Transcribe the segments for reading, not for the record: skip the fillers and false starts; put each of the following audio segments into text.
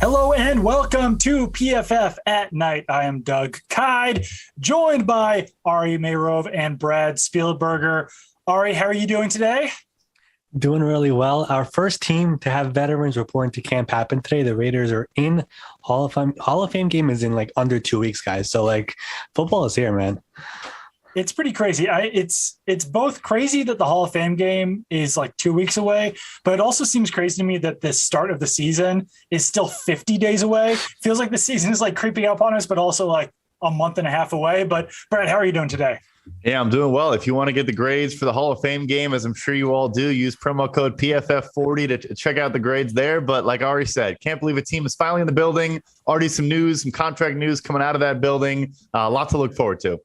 Hello and welcome to PFF at Night. I am Doug Kyed, joined by RB Meirov and Brad Spielberger. Ari, how are you doing today? Doing really well. Our first team to have veterans reporting to camp happened today. The Raiders are in Hall of Fame game is in like under 2 weeks, guys. So like football is here, man. It's pretty crazy. It's both crazy that the Hall of Fame game is like 2 weeks away, but it also seems crazy to me that the start of the season is still 50 days away. Feels like the season is like creeping up on us, but also like a month and a half away. But Brad, how are you doing today? Yeah, I'm doing well. If you want to get the grades for the Hall of Fame game, as I'm sure you all do, use promo code PFF40 to check out the grades there. But like Ari said, can't believe a team is finally in the building. Already some news, some contract news coming out of that building. A lot to look forward to.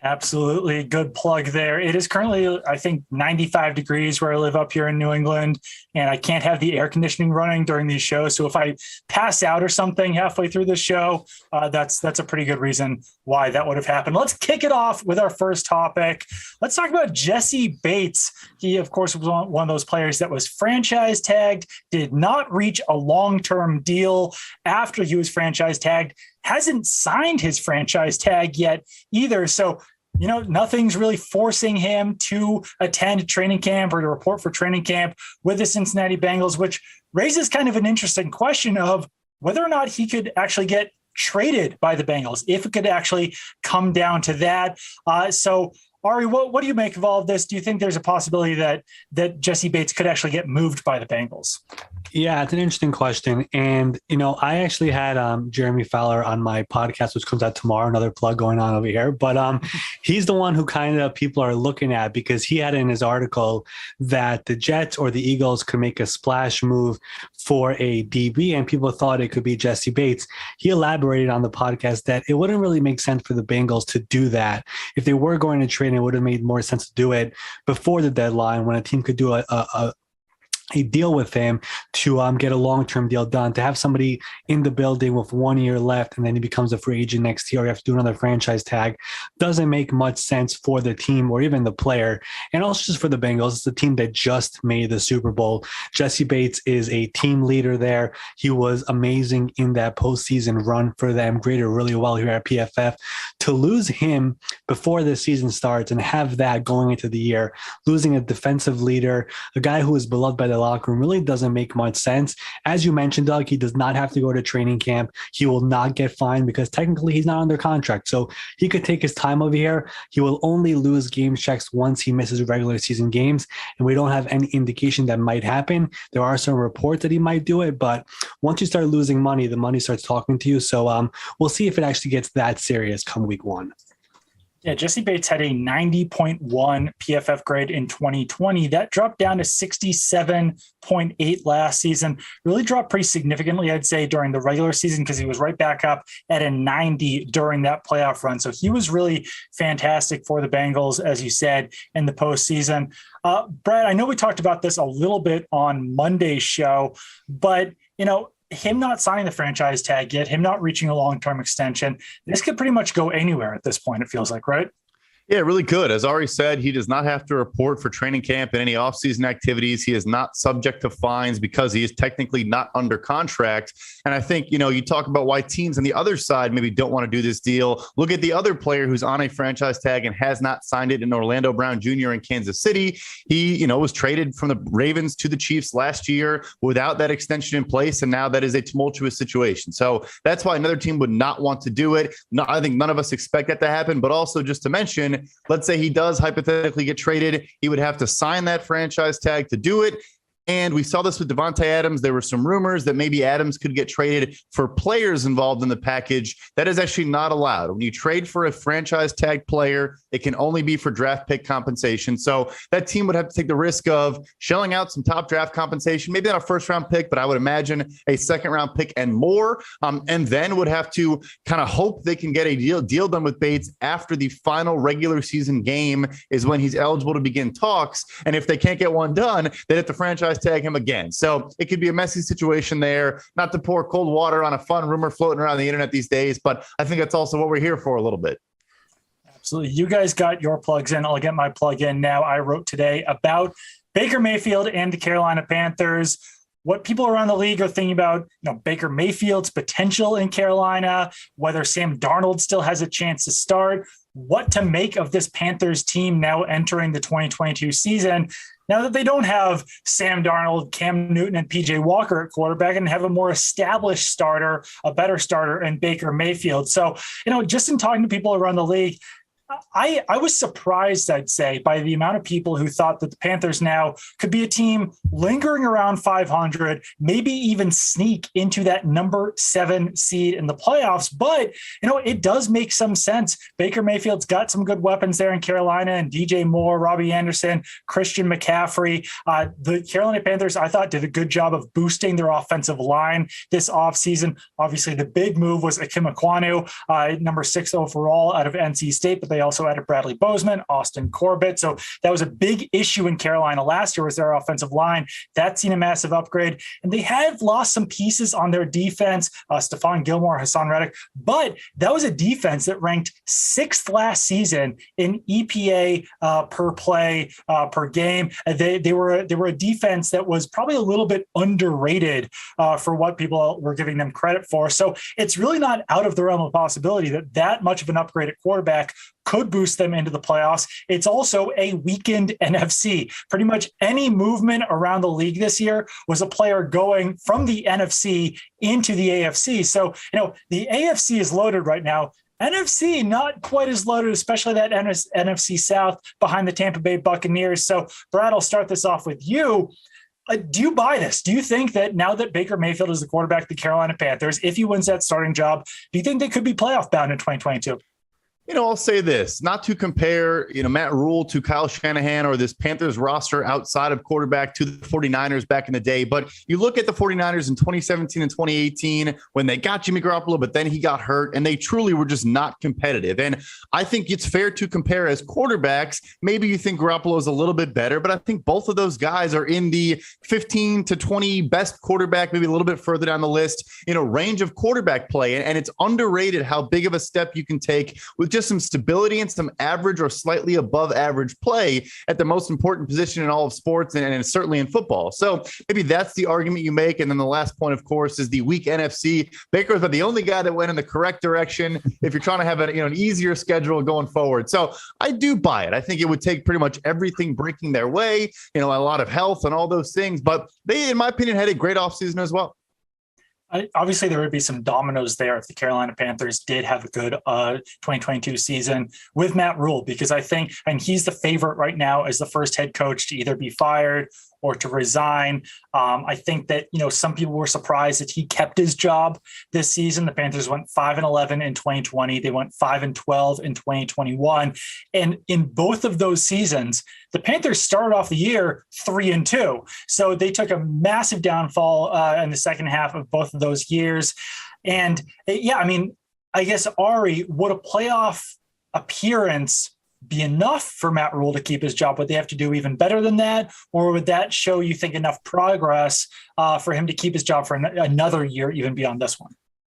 Absolutely. Good plug there. It is currently, I think, 95 degrees where I live up here in New England, and I can't have the air conditioning running during these shows. So if I pass out or something halfway through the show, that's a pretty good reason why that would have happened. Let's kick it off with our first topic. Let's talk about Jessie Bates. He, of course, was one of those players that was franchise tagged, did not reach a long-term deal after he was franchise tagged, hasn't signed his franchise tag yet either. So, nothing's really forcing him to attend training camp or to report for training camp with the Cincinnati Bengals, which raises kind of an interesting question of whether or not he could actually get traded by the Bengals, if it could actually come down to that. So, Ari, what do you make of all of this? Do you think there's a possibility that Jessie Bates could actually get moved by the Bengals? Yeah, it's an interesting question. And, I actually had Jeremy Fowler on my podcast, which comes out tomorrow, another plug going on over here. But he's the one who kind of people are looking at because he had in his article that the Jets or the Eagles could make a splash move for a DB, and people thought it could be Jessie Bates. He elaborated on the podcast that it wouldn't really make sense for the Bengals to do that. If they were going to trade, it would have made more sense to do it before the deadline when a team could do a deal with him to get a long-term deal done, to have somebody in the building with 1 year left and then he becomes a free agent next year, or you have to do another franchise tag, doesn't make much sense for the team or even the player. And also just for the Bengals, it's the team that just made the Super Bowl. Jessie Bates is a team leader there. He was amazing in that postseason run for them, graded really well here at PFF. To lose him before the season starts and have that going into the year, losing a defensive leader, a guy who is beloved by the locker room, really doesn't make much sense. As you mentioned, Doug, he does not have to go to training camp. He will not get fined because technically he's not under contract. So he could take his time over here. He will only lose game checks once he misses regular season games. And we don't have any indication that might happen. There are some reports that he might do it, but once you start losing money, the money starts talking to you. So we'll see if it actually gets that serious come week one. Yeah, Jessie Bates had a 90.1 PFF grade in 2020. That dropped down to 67.8 last season. Really dropped pretty significantly, I'd say, during the regular season because he was right back up at a 90 during that playoff run. So he was really fantastic for the Bengals, as you said, in the postseason. Brad, I know we talked about this a little bit on Monday's show, but, him not signing the franchise tag yet, him not reaching a long-term extension, this could pretty much go anywhere at this point, it feels like, right? Yeah, really good. As Ari said, he does not have to report for training camp and any offseason activities. He is not subject to fines because he is technically not under contract. And I think, you talk about why teams on the other side maybe don't want to do this deal. Look at the other player who's on a franchise tag and has not signed it in Orlando Brown Jr. in Kansas City. He, was traded from the Ravens to the Chiefs last year without that extension in place. And now that is a tumultuous situation. So that's why another team would not want to do it. No, I think none of us expect that to happen. But also just to mention, let's say he does hypothetically get traded, he would have to sign that franchise tag to do it. And we saw this with Devontae Adams. There were some rumors that maybe Adams could get traded for players involved in the package. That is actually not allowed. When you trade for a franchise tag player, it can only be for draft pick compensation. So that team would have to take the risk of shelling out some top draft compensation, maybe not a first round pick, but I would imagine a second round pick and more. And then would have to kind of hope they can get a deal done with Bates after the final regular season game is when he's eligible to begin talks. And if they can't get one done, they have to franchise tag him again. So it could be a messy situation there. Not to pour cold water on a fun rumor floating around the internet these days, but I think that's also what we're here for a little bit. Absolutely. You guys got your plugs in. I'll get my plug in now. I wrote today about Baker Mayfield and the Carolina Panthers. what people around the league are thinking about, Baker Mayfield's potential in Carolina, whether Sam Darnold still has a chance to start, what to make of this Panthers team now entering the 2022 season. Now that they don't have Sam Darnold, Cam Newton, and PJ Walker at quarterback and have a more established starter, a better starter in Baker Mayfield. So, just in talking to people around the league, I was surprised, I'd say, by the amount of people who thought that the Panthers now could be a team lingering around 500, maybe even sneak into that number 7 seed in the playoffs. But, it does make some sense. Baker Mayfield's got some good weapons there in Carolina, and DJ Moore, Robbie Anderson, Christian McCaffrey. The Carolina Panthers, I thought, did a good job of boosting their offensive line this offseason. Obviously, the big move was Ikem Ekwonu, number 6 overall out of NC State, but they also added Bradley Bozeman, Austin Corbett. So that was a big issue in Carolina last year, was their offensive line. That's seen a massive upgrade. And they have lost some pieces on their defense, Stephon Gilmore, Hassan Reddick, but that was a defense that ranked 6th last season in EPA per play per game. They were a defense that was probably a little bit underrated for what people were giving them credit for. So it's really not out of the realm of possibility that much of an upgrade at quarterback could boost them into the playoffs. It's also a weakened NFC. Pretty much any movement around the league this year was a player going from the NFC into the AFC. So, the AFC is loaded right now. NFC not quite as loaded, especially that NFC South behind the Tampa Bay Buccaneers. So, Brad, I'll start this off with you. Do you buy this? Do you think that now that Baker Mayfield is the quarterback of the Carolina Panthers, if he wins that starting job, do you think they could be playoff bound in 2022? I'll say this, not to compare, Matt Rule to Kyle Shanahan or this Panthers roster outside of quarterback to the 49ers back in the day. But you look at the 49ers in 2017 and 2018 when they got Jimmy Garoppolo, but then he got hurt and they truly were just not competitive. And I think it's fair to compare as quarterbacks. Maybe you think Garoppolo is a little bit better, but I think both of those guys are in the 15 to 20 best quarterback, maybe a little bit further down the list, range of quarterback play. And it's underrated how big of a step you can take with just some stability and some average or slightly above average play at the most important position in all of sports and certainly in football. So maybe that's the argument you make. And then the last point, of course, is the weak NFC. Baker's been the only guy that went in the correct direction if you're trying to have an easier schedule going forward. So I do buy it. I think it would take pretty much everything breaking their way, a lot of health and all those things. But they, in my opinion, had a great offseason as well. Obviously, there would be some dominoes there if the Carolina Panthers did have a good 2022 season with Matt Rule, because I think, and he's the favorite right now as the first head coach to either be fired or to resign. I think that, some people were surprised that he kept his job this season. The Panthers went 5-11 in 2020. They went 5-12 in 2021. And in both of those seasons, the Panthers started off the year 3-2. So they took a massive downfall in the second half of both of those years. And I guess, Ari, would a playoff appearance be enough for Matt Rule to keep his job? Would they have to do even better than that? Or would that show, you think, enough progress for him to keep his job for another year, even beyond this one?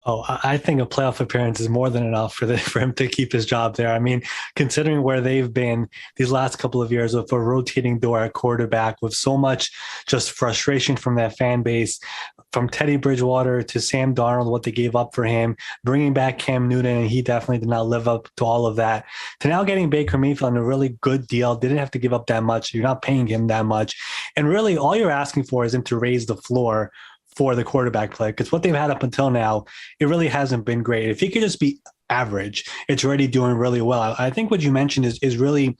Oh, I think a playoff appearance is more than enough for him to keep his job there. I mean, considering where they've been these last couple of years with a rotating door at quarterback, with so much just frustration from that fan base, from Teddy Bridgewater to Sam Darnold, what they gave up for him, bringing back Cam Newton, and he definitely did not live up to all of that, to now getting Baker Mayfield on a really good deal. Didn't have to give up that much. You're not paying him that much. And really all you're asking for is him to raise the floor for the quarterback play, because what they've had up until now, it really hasn't been great. If he could just be average, it's already doing really well. I think what you mentioned is really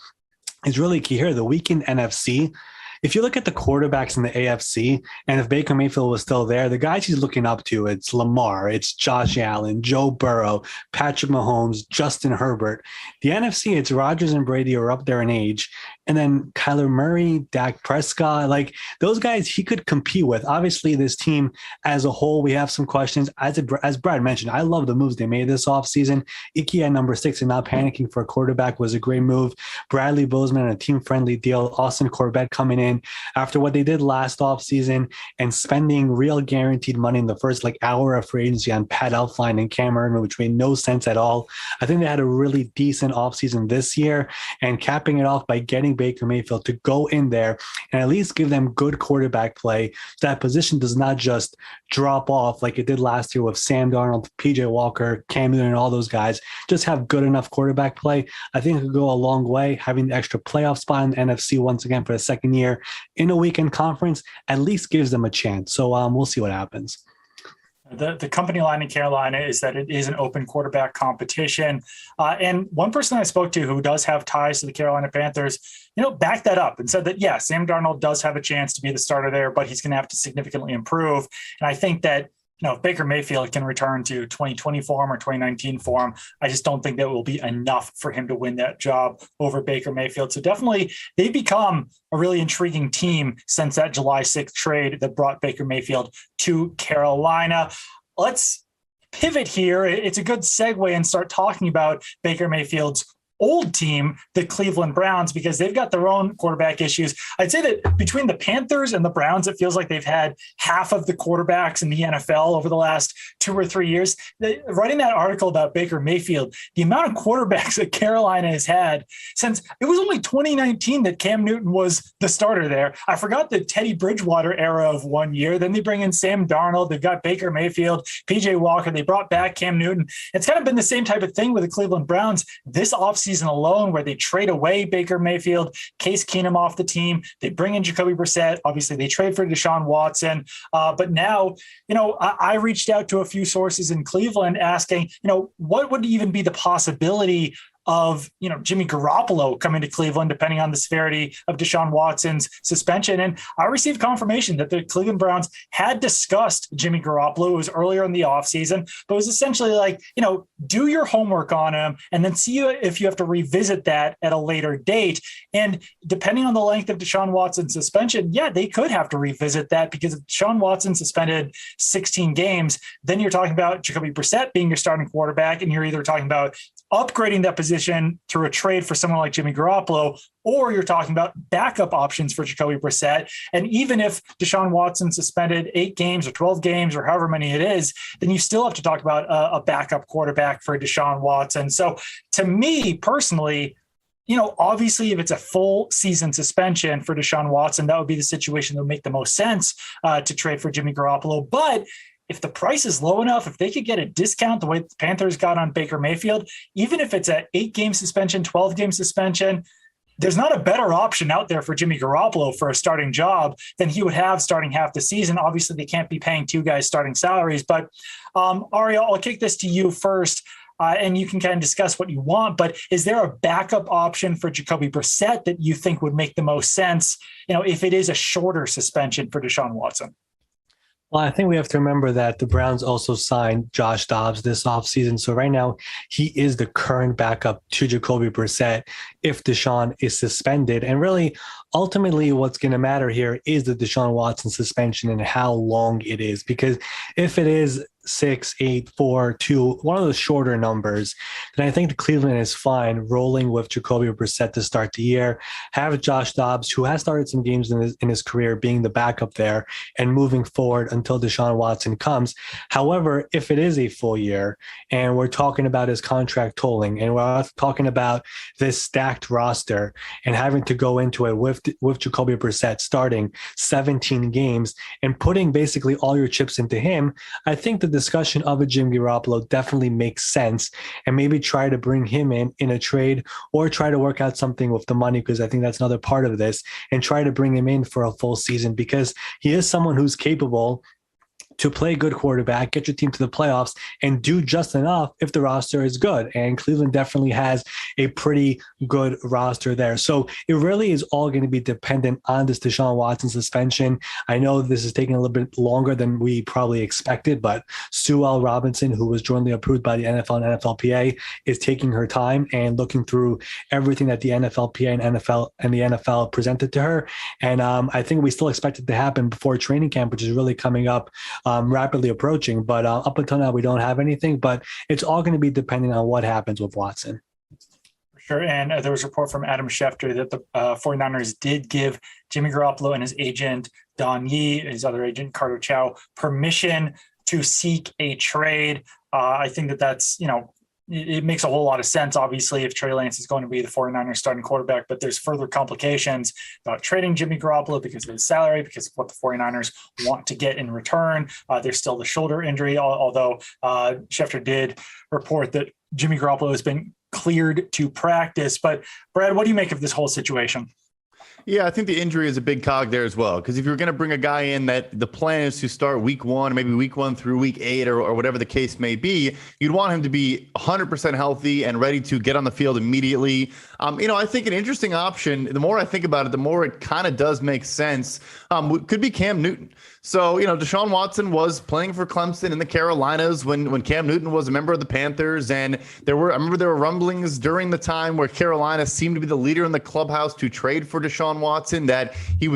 key here. The weakened NFC. If you look at the quarterbacks in the AFC, and if Baker Mayfield was still there, the guys he's looking up to, it's Lamar, it's Josh Allen, Joe Burrow, Patrick Mahomes, Justin Herbert. The NFC, it's Rodgers and Brady are up there in age. And then Kyler Murray, Dak Prescott, like those guys he could compete with. Obviously, this team as a whole, we have some questions. As Brad mentioned, I love the moves they made this offseason. Icky at number 6 and not panicking for a quarterback was a great move. Bradley Bozeman on a team-friendly deal. Austin Corbett coming in. in after what they did last offseason and spending real guaranteed money in the first hour of free agency on Pat Elflein and Cameron, which made no sense at all. I think they had a really decent offseason this year, and capping it off by getting Baker Mayfield to go in there and at least give them good quarterback play. So that position does not just drop off like it did last year with Sam Darnold, PJ Walker, Cam Newton, and all those guys. Just have good enough quarterback play. I think it could go a long way. Having the extra playoff spot in the NFC once again for the second year in a weekend conference at least gives them a chance. So we'll see what happens. The company line in Carolina is that it is an open quarterback competition. And one person I spoke to who does have ties to the Carolina Panthers, backed that up and said that, yeah, Sam Darnold does have a chance to be the starter there, but he's going to have to significantly improve. And I think that, if Baker Mayfield can return to 2020 form or 2019 form, I just don't think that will be enough for him to win that job over Baker Mayfield. So definitely they become a really intriguing team since that July 6th trade that brought Baker Mayfield to Carolina. Let's pivot here. It's a good segue and start talking about Baker Mayfield's old team, the Cleveland Browns, because they've got their own quarterback issues. I'd say that between the Panthers and the Browns, it feels like they've had half of the quarterbacks in the NFL over the last 2 or 3 years. Writing that article about Baker Mayfield, the amount of quarterbacks that Carolina has had since it was only 2019 that Cam Newton was the starter there. I forgot the Teddy Bridgewater era of 1 year. Then they bring in Sam Darnold. They've got Baker Mayfield, PJ Walker. They brought back Cam Newton. It's kind of been the same type of thing with the Cleveland Browns this offseason alone, where they trade away Baker Mayfield, Case Keenum off the team. They bring in Jacoby Brissett. Obviously, they trade for Deshaun Watson. But now, I reached out to a few sources in Cleveland asking, what would even be the possibility of, Jimmy Garoppolo coming to Cleveland, depending on the severity of Deshaun Watson's suspension. And I received confirmation that the Cleveland Browns had discussed Jimmy Garoppolo. It was earlier in the offseason, but it was essentially like, do your homework on him and then see if you have to revisit that at a later date. And depending on the length of Deshaun Watson's suspension, yeah, they could have to revisit that, because if Deshaun Watson suspended 16 games, then you're talking about Jacoby Brissett being your starting quarterback, and you're either talking about upgrading that position through a trade for someone like Jimmy Garoppolo, or you're talking about backup options for Jacoby Brissett. And even if Deshaun Watson suspended 8 games or 12 games or however many it is, then you still have to talk about a backup quarterback for Deshaun Watson. So to me personally, obviously if it's a full season suspension for Deshaun Watson, that would be the situation that would make the most sense to trade for Jimmy Garoppolo. But if the price is low enough, if they could get a discount the way the Panthers got on Baker Mayfield, even if it's an 8-game suspension, 12-game suspension, there's not a better option out there for Jimmy Garoppolo for a starting job than he would have starting half the season. Obviously, they can't be paying 2 guys starting salaries. But Ari, I'll kick this to you first, and you can kind of discuss what you want. But is there a backup option for Jacoby Brissett that you think would make the most sense, if it is a shorter suspension for Deshaun Watson? Well, I think we have to remember that the Browns also signed Josh Dobbs this offseason. So right now, he is the current backup to Jacoby Brissett if Deshaun is suspended. And really, ultimately, what's going to matter here is the Deshaun Watson suspension and how long it is. Because if it is 6, 8, 4, 2, one of those shorter numbers, then I think the Cleveland is fine rolling with Jacoby Brissett to start the year. Have Josh Dobbs, who has started some games in his career, being the backup there and moving forward until Deshaun Watson comes. However, if it is a full year and we're talking about his contract tolling and we're talking about this stacked roster and having to go into it with Jacoby Brissett starting 17 games and putting basically all your chips into him, I think the discussion of a Jimmy Garoppolo definitely makes sense, and maybe try to bring him in a trade or try to work out something with the money, because I think that's another part of this, and try to bring him in for a full season, because he is someone who's capable to play good quarterback, get your team to the playoffs, and do just enough if the roster is good. And Cleveland definitely has a pretty good roster there. So it really is all going to be dependent on this Deshaun Watson suspension. I know this is taking a little bit longer than we probably expected, but Sue L. Robinson, who was jointly approved by the NFL and NFLPA, is taking her time and looking through everything that the NFLPA and the NFL presented to her. And I think we still expect it to happen before training camp, which is really coming up rapidly approaching. But up until now, we don't have anything. But it's all going to be depending on what happens with Watson. Sure. And there was a report from Adam Schefter that the 49ers did give Jimmy Garoppolo and his agent, Don Yee, his other agent, Carter Chow, permission to seek a trade. I think that's, it makes a whole lot of sense, obviously, if Trey Lance is going to be the 49ers starting quarterback, but there's further complications about trading Jimmy Garoppolo because of his salary, because of what the 49ers want to get in return. There's still the shoulder injury, although Schefter did report that Jimmy Garoppolo has been cleared to practice. But Brad, what do you make of this whole situation? Yeah, I think the injury is a big cog there as well. Because if you're going to bring a guy in that the plan is to start week 1, maybe week 1 through week 8 or whatever the case may be, you'd want him to be 100% healthy and ready to get on the field immediately. I think an interesting option, the more I think about it, the more it kind of does make sense, could be Cam Newton. So, Deshaun Watson was playing for Clemson in the Carolinas when Cam Newton was a member of the Panthers. And I remember there were rumblings during the time where Carolina seemed to be the leader in the clubhouse to trade for Deshaun Watson, that he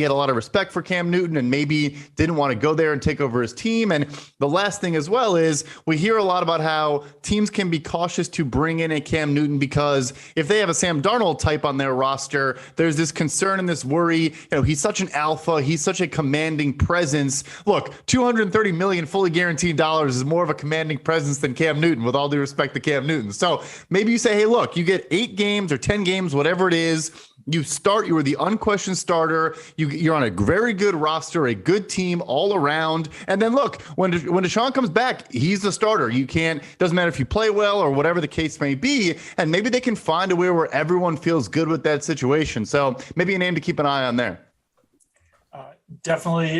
had a lot of respect for Cam Newton and maybe didn't want to go there and take over his team. And the last thing as well is we hear a lot about how teams can be cautious to bring in a Cam Newton because if they have a Sam Darnold type on their roster, there's this concern and this worry. He's such an alpha. He's such a commanding presence. Look, $230 million fully guaranteed dollars is more of a commanding presence than Cam Newton, with all due respect to Cam Newton. So maybe you say, hey, look, you get 8 games or 10 games, whatever it is. You were the unquestioned starter. You're on a very good roster, a good team all around. And then look, when Deshaun comes back, he's the starter. Doesn't matter if you play well or whatever the case may be. And maybe they can find a way where everyone feels good with that situation. So maybe a name to keep an eye on there. Definitely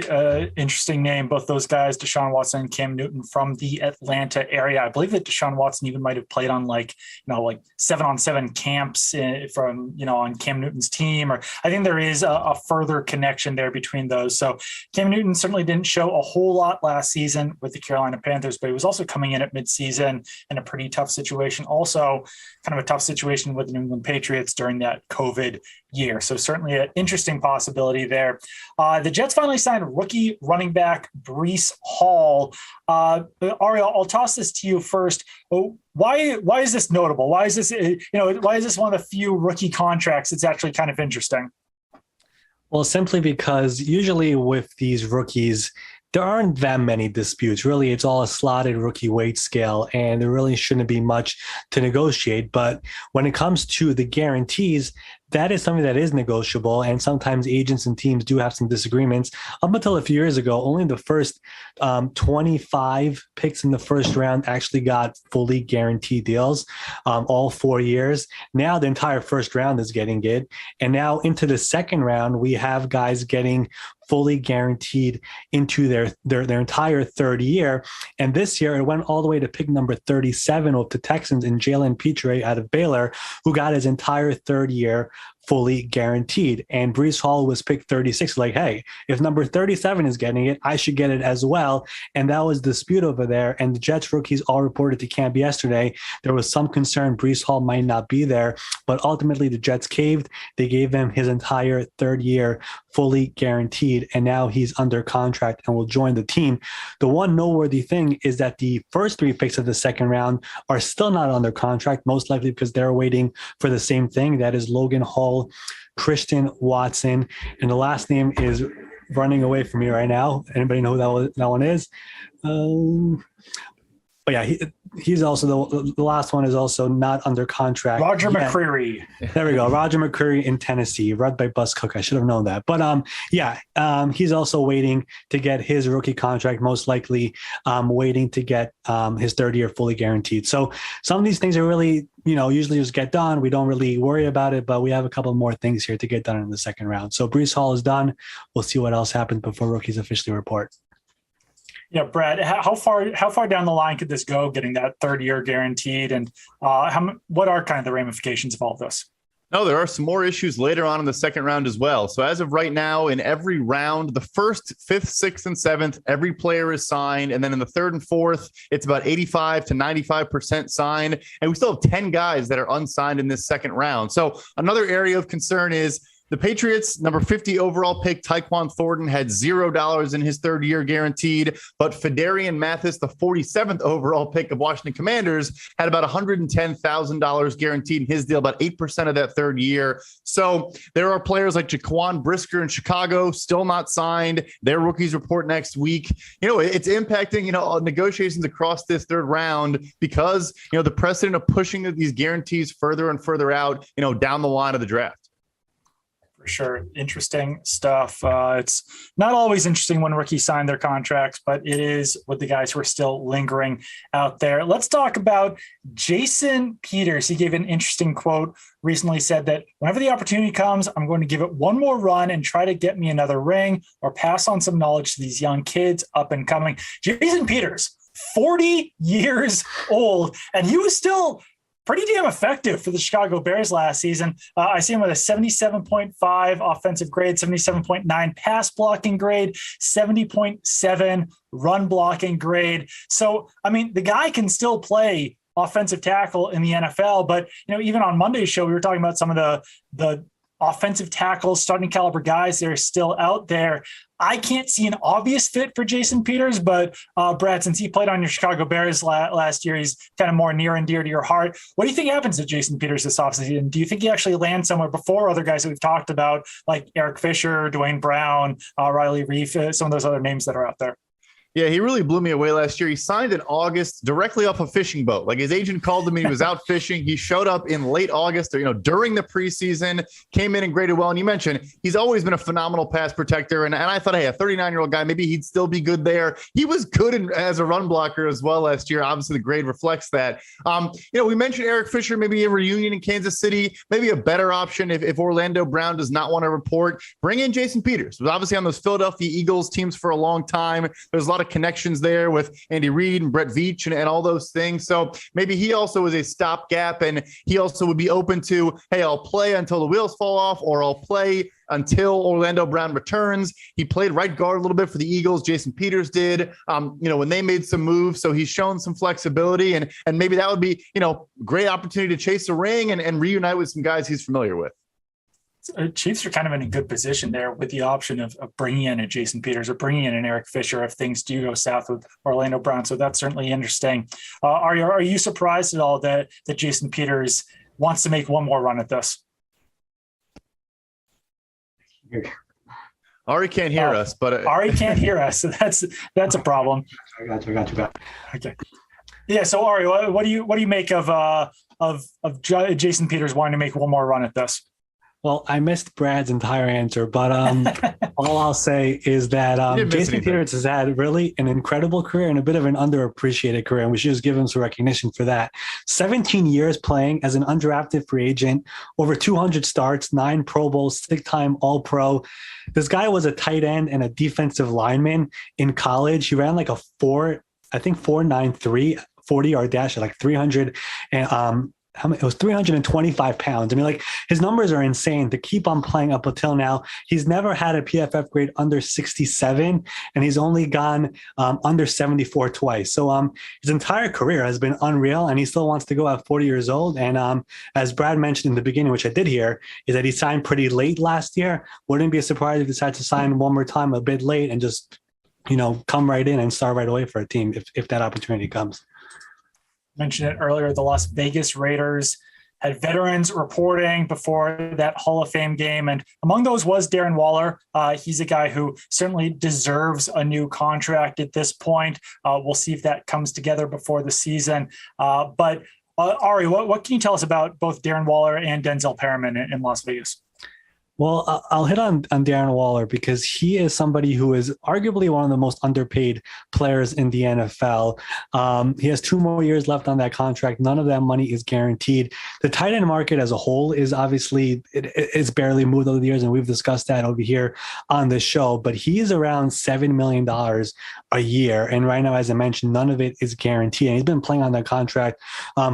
interesting name. Both those guys, Deshaun Watson and Cam Newton, from the Atlanta area. I believe that Deshaun Watson even might have played on like 7-on-7 camps from, on Cam Newton's team. Or I think there is a further connection there between those. So Cam Newton certainly didn't show a whole lot last season with the Carolina Panthers, but he was also coming in at midseason in a pretty tough situation. Also kind of a tough situation with the New England Patriots during that COVID year. So certainly an interesting possibility there. The Jets finally signed rookie running back Breece Hall. Ariel, I'll toss this to you first. Why is this notable? Why is this one of the few rookie contracts that's actually kind of interesting? Well, simply because usually with these rookies, there aren't that many disputes. Really, it's all a slotted rookie weight scale, and there really shouldn't be much to negotiate. But when it comes to the guarantees, that is something that is negotiable, and sometimes agents and teams do have some disagreements. Up until a few years ago, only the first 25 picks in the first round actually got fully guaranteed deals, all 4 years. Now the entire first round is getting it, and now into the second round, we have guys getting fully guaranteed into their entire third year. And this year, it went all the way to pick number 37 with the Texans in Jalen Petre out of Baylor, who got his entire third year fully guaranteed. And Breece Hall was picked 36. Like, hey, if number 37 is getting it, I should get it as well. And that was the dispute over there. And the Jets rookies all reported to camp yesterday. There was some concern Breece Hall might not be there, but ultimately the Jets caved. They gave him his entire third year fully guaranteed. And now he's under contract and will join the team. The one noteworthy thing is that the first 3 picks of the second round are still not under contract, most likely because they're waiting for the same thing. That is Logan Hall, Christian Watson, and the last name is running away from me right now. Anybody know who that one is? But yeah, he's also the last one is also not under contract. Roger McCreary. There we go. Roger McCreary in Tennessee, read by Bus Cook. I should have known that. But he's also waiting to get his rookie contract, most likely waiting to get his third year fully guaranteed. So some of these things are really, usually just get done. We don't really worry about it, but we have a couple more things here to get done in the second round. So Breece Hall is done. We'll see what else happens before rookies officially report. Yeah, Brad, how far down the line could this go, getting that third year guaranteed? And what are kind of the ramifications of all of this? No, there are some more issues later on in the second round as well. So as of right now, in every round, the first, 5th, 6th, and 7th, every player is signed. And then in the 3rd and 4th, it's about 85 to 95% signed. And we still have 10 guys that are unsigned in this second round. So another area of concern is The Patriots, number 50 overall pick, Tyquan Thornton, had $0 in his third year guaranteed, but Fedarian Mathis, the 47th overall pick of Washington Commanders, had about $110,000 guaranteed in his deal, about 8% of that third year. So there are players like Jaquan Brisker in Chicago, still not signed. Their rookies report next week. It's impacting, negotiations across this third round because, the precedent of pushing these guarantees further and further out, down the line of the draft. For sure. Interesting stuff. It's not always interesting when rookies sign their contracts, but it is with the guys who are still lingering out there. Let's talk about Jason Peters. He gave an interesting quote recently, said that whenever the opportunity comes, I'm going to give it one more run and try to get me another ring or pass on some knowledge to these young kids up and coming. Jason Peters, 40 years old, and he was still pretty damn effective for the Chicago Bears last season. I see him with a 77.5 offensive grade, 77.9 pass blocking grade, 70.7 run blocking grade. So, the guy can still play offensive tackle in the NFL, but, even on Monday's show, we were talking about some of the offensive tackles, starting caliber guys that are still out there. I can't see an obvious fit for Jason Peters, but Brad, since he played on your Chicago Bears last year, he's kind of more near and dear to your heart. What do you think happens to Jason Peters this offseason? Do you think he actually lands somewhere before other guys that we've talked about, like Eric Fisher, Dwayne Brown, Riley Reif, some of those other names that are out there? Yeah, he really blew me away last year. He signed in August directly off a fishing boat. Like his agent called him and he was out fishing. He showed up in late August or, during the preseason, came in and graded well. And you mentioned he's always been a phenomenal pass protector. And I thought, hey, a 39-year-old guy, maybe he'd still be good there. He was good as a run blocker as well last year. Obviously, the grade reflects that. We mentioned Eric Fisher, maybe a reunion in Kansas City, maybe a better option if Orlando Brown does not want to report. Bring in Jason Peters. He was obviously on those Philadelphia Eagles teams for a long time. There's a lot of connections there with Andy Reid and Brett Veach and all those things. So maybe he also is a stopgap, and he also would be open to, hey, I'll play until the wheels fall off, or I'll play until Orlando Brown returns. He played right guard a little bit for the Eagles. Jason Peters did, when they made some moves. So he's shown some flexibility, and maybe that would be, great opportunity to chase a ring and reunite with some guys he's familiar with. Chiefs are kind of in a good position there with the option of bringing in a Jason Peters or bringing in an Eric Fisher if things do go south with Orlando Brown. So that's certainly interesting. Are you surprised at all that Jason Peters wants to make one more run at this? Ari can't hear us, but Ari can't hear us. So that's a problem. I got you. Okay. Yeah. So Ari, what do you make of Jason Peters wanting to make one more run at this? Well, I missed Brad's entire answer, but all I'll say is that Jason Peters has had really an incredible career and a bit of an underappreciated career, and we should just give him some recognition for that. 17 years playing as an undrafted free agent, over 200 starts, 9 Pro Bowls, 6-time All-Pro. This guy was a tight end and a defensive lineman in college. He ran like a 4.93 40-yard dash at like 300 and it was 325 pounds. His numbers are insane to keep on playing up until now. He's never had a PFF grade under 67, and he's only gone under 74 twice. So his entire career has been unreal, and he still wants to go at 40 years old. And as Brad mentioned in the beginning, which I did hear, is that he signed pretty late last year. Wouldn't be a surprise if he decides to sign one more time a bit late and just, come right in and start right away for a team if that opportunity comes. Mentioned it earlier, the Las Vegas Raiders had veterans reporting before that Hall of Fame game. And among those was Darren Waller. He's a guy who certainly deserves a new contract at this point. We'll see if that comes together before the season. But Ari, what can you tell us about both Darren Waller and Denzel Perryman in Las Vegas? Well, I'll hit on Darren Waller because he is somebody who is arguably one of the most underpaid players in the NFL. He has 2 more years left on that contract. None of that money is guaranteed. The tight end market as a whole is obviously it's barely moved over the years, and we've discussed that over here on this show. But he's around $7 million a year, and right now, as I mentioned, none of it is guaranteed. And he's been playing on that contract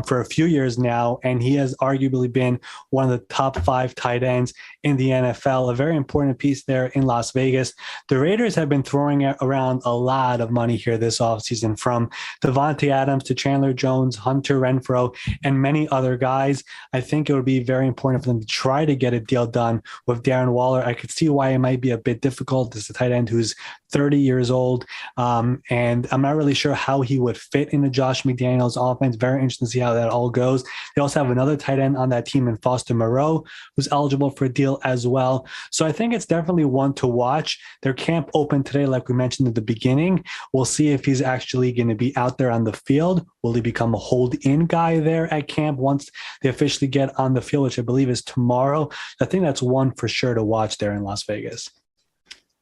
for a few years now, and he has arguably been one of the top 5 tight ends in the NFL, a very important piece there in Las Vegas. The Raiders have been throwing around a lot of money here this offseason, from Devontae Adams to Chandler Jones, Hunter Renfrow, and many other guys. I think it would be very important for them to try to get a deal done with Darren Waller. I could see why it might be a bit difficult. This is a tight end who's 30 years old, and I'm not really sure how he would fit into Josh McDaniels' offense. Very interesting to see how that all goes. They also have another tight end on that team in Foster Moreau, who's eligible for a deal as well. So I think it's definitely one to watch. Their camp opened today, like we mentioned at the beginning. We'll see if he's actually going to be out there on the field. Will he become a hold-in guy there at camp once they officially get on the field, which I believe is tomorrow? I think that's one for sure to watch there in Las Vegas.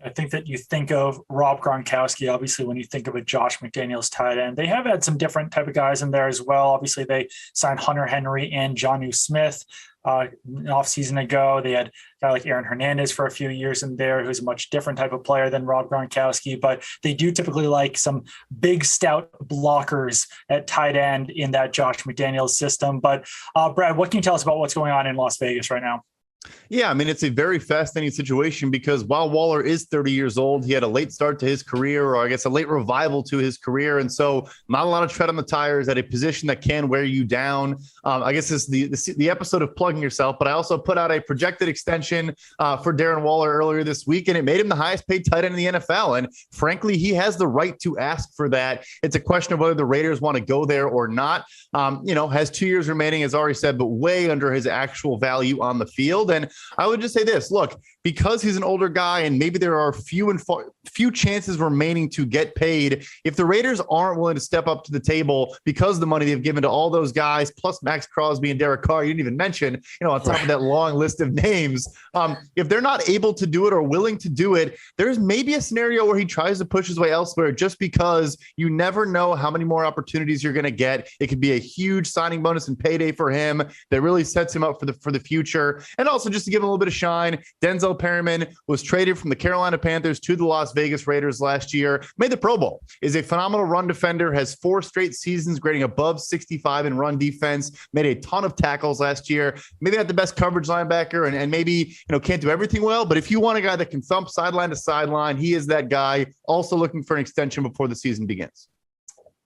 I think that you think of Rob Gronkowski, obviously, when you think of a Josh McDaniels tight end. They have had some different type of guys in there as well. Obviously, they signed Hunter Henry and Jonnu Smith an off-season ago. They had a guy like Aaron Hernandez for a few years in there, who's a much different type of player than Rob Gronkowski, but they do typically like some big, stout blockers at tight end in that Josh McDaniels system. But Brad, what can you tell us about what's going on in Las Vegas right now? Yeah, I mean, it's a very fascinating situation because while Waller is 30 years old, he had a late start to his career, or I guess a late revival to his career. And so not a lot of tread on the tires at a position that can wear you down. I guess this is the episode of plugging yourself, but I also put out a projected extension for Darren Waller earlier this week, and it made him the highest paid tight end in the NFL. And frankly, he has the right to ask for that. It's a question of whether the Raiders want to go there or not. Has 2 years remaining, as Ari said, but way under his actual value on the field. And I would just say this, look, because he's an older guy and maybe there are few chances remaining to get paid, if the Raiders aren't willing to step up to the table because of the money they've given to all those guys, plus Max Crosby and Derek Carr, you didn't even mention, on top of that long list of names, if they're not able to do it or willing to do it, there's maybe a scenario where he tries to push his way elsewhere, just because you never know how many more opportunities you're going to get. It could be a huge signing bonus and payday for him that really sets him up for the future. And also, just to give him a little bit of shine, Denzel Perryman was traded from the Carolina Panthers to the Las Vegas Raiders last year, made the Pro Bowl, is a phenomenal run defender, has 4 straight seasons grading above 65 in run defense, made a ton of tackles last year, maybe not the best coverage linebacker, and maybe can't do everything well, but if you want a guy that can thump sideline to sideline, he is that guy. Also looking for an extension before the season begins.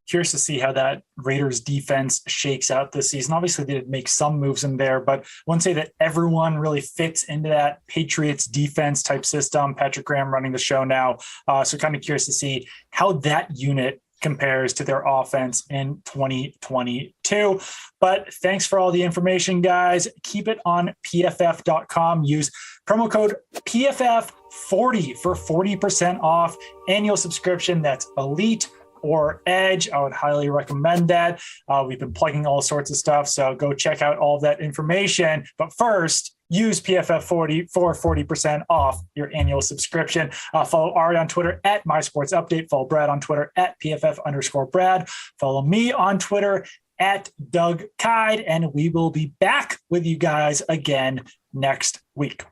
Curious to see how that Raiders defense shakes out this season. Obviously, they did make some moves in there, but I wouldn't say that everyone really fits into that Patriots defense type system. Patrick Graham running the show now. So kind of curious to see how that unit compares to their offense in 2022. But thanks for all the information, guys. Keep it on PFF.com. Use promo code PFF40 for 40% off annual subscription. That's Elite or Edge. I would highly recommend that. We've been plugging all sorts of stuff, so go check out all of that information. But first, use PFF40 for 40% off your annual subscription. Follow Ari on Twitter at MySportsUpdate. Follow Brad on Twitter at PFF_Brad. Follow me on Twitter at Doug Kyed, and we will be back with you guys again next week.